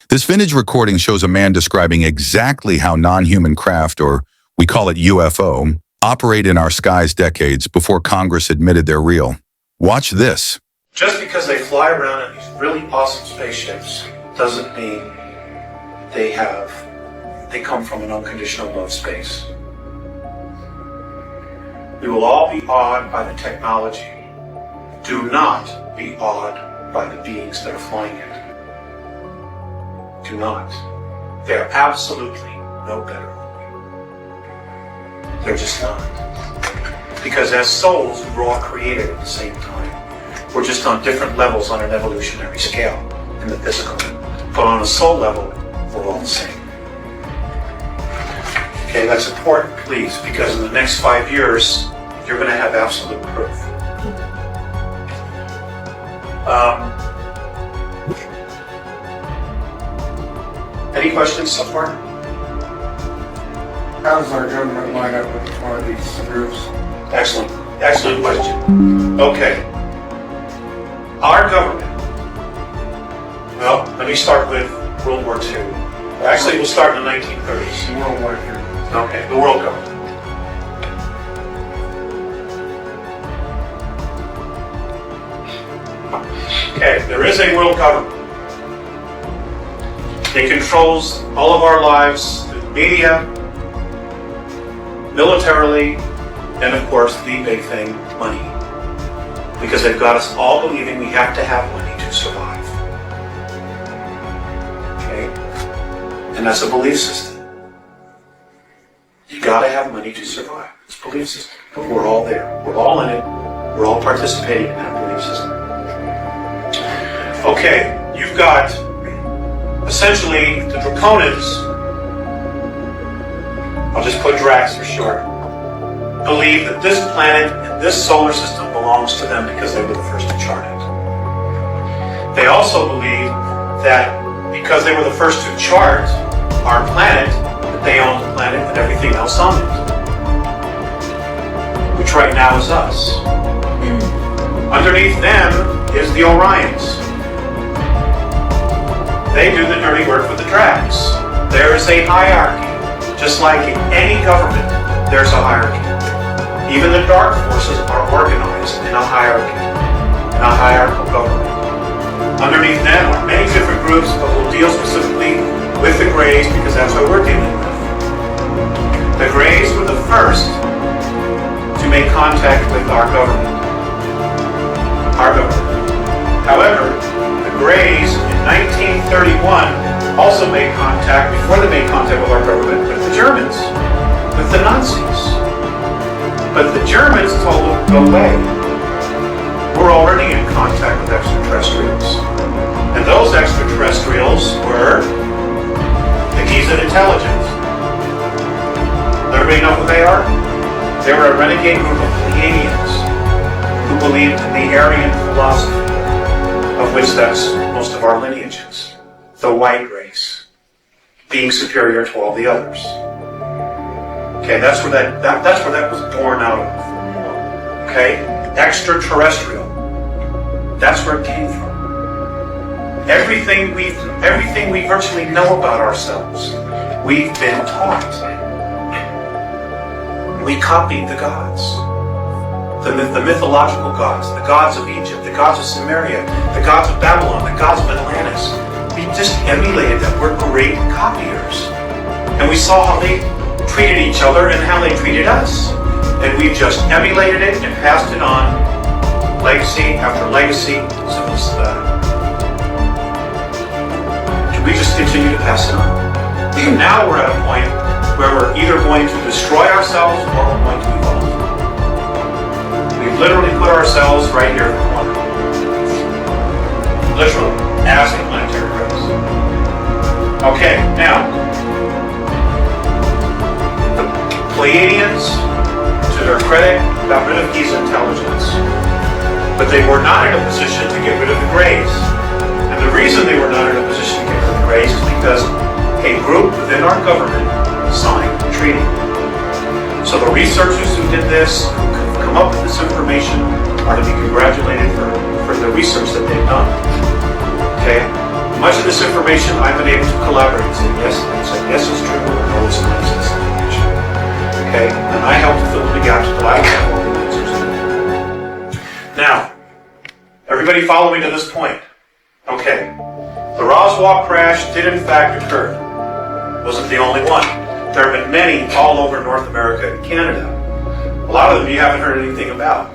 This vintage recording shows a man describing exactly how non-human craft, or we call it UFO, operate in our skies decades before Congress admitted they're real. Watch this. Just because they fly around in these really awesome spaceships doesn't mean they come from an unconditional love space. We will all be awed by the technology. Do not be awed by the beings that are flying it. Do not. They're absolutely no better than you. They're just not. Because as souls, we were all created at the same time. We're just on different levels on an evolutionary scale in the physical. But on a soul level, we're all the same. Okay, that's important, please, because in the next 5 years, you're going to have absolute proof. Any questions so far? How does our government line up with one of these groups? Excellent. Excellent question. Okay. Our government. Well, let me start with World War II. Actually, we'll start in the 1930s. World War II. Okay, the world government. Okay, there is a world government. It controls all of our lives through the media, militarily, and of course the big thing, money. Because they've got us all believing we have to have money to survive. Okay? And that's a belief system. You gotta have money to survive. It's a belief system. But we're all there. We're all in it. We're all participating in that belief system. Okay, you've got essentially the Draconians, I'll just put Drax for short, believe that this planet and this solar system belongs to them because they were the first to chart it. They also believe that because they were the first to chart our planet, that they own the planet and everything else on it, which right now is us. Underneath them is the Orions. They do the dirty work for the Drax. There is a hierarchy. Just like in any government, there's a hierarchy. Even the dark forces are organized in a hierarchy, in a hierarchical government. Underneath them are many different groups, but we'll deal specifically with the Greys because that's what we're dealing with. The Greys were the first to make contact with our government. Our government. However, the Greys in 1931 also made contact, before they made contact with our government, with the Germans, with the Nazis. But the Germans told them, go away. We're already in contact with extraterrestrials. And those extraterrestrials were the Gizan intelligence. Everybody know who they are? They were a renegade group of Pleiadians who believed in the Aryan philosophy, of which that's most of our lineages. The white race, being superior to all the others. Okay, that's where that was born out of. Okay, extraterrestrial. That's where it came from. Everything we virtually know about ourselves, we've been taught. We copied the gods. The mythological gods, the gods of Egypt, the gods of Sumeria, the gods of Babylon, the gods of Atlantis. We just emulated them. We're great copiers. And we saw how they treated each other and how they treated us. And we've just emulated it and passed it on, legacy after legacy. So we just continue to pass it on. And now we're at a point where we're either going to destroy ourselves or we're going to evolve. We've literally put ourselves right here in the corner. Literally, as a planetary race. Okay, now, the Pleiadians, to their credit, got rid of Gizan intelligence. But they were not in a position to get rid of the Greys. And the reason they were not in a position to get rid of the Greys is because a group within our government signed the treaty. So the researchers who did this, come up with this information, are to be congratulated for the research that they've done. Okay? Much of this information I've been able to collaborate and say yes, it's true, or no, it's not this information. Okay, and I help to fill in the gaps that I have all the answers to. Now, everybody follow me to this point. Okay, the Roswell crash did in fact occur. Wasn't the only one. There have been many all over North America and Canada. A lot of them you haven't heard anything about.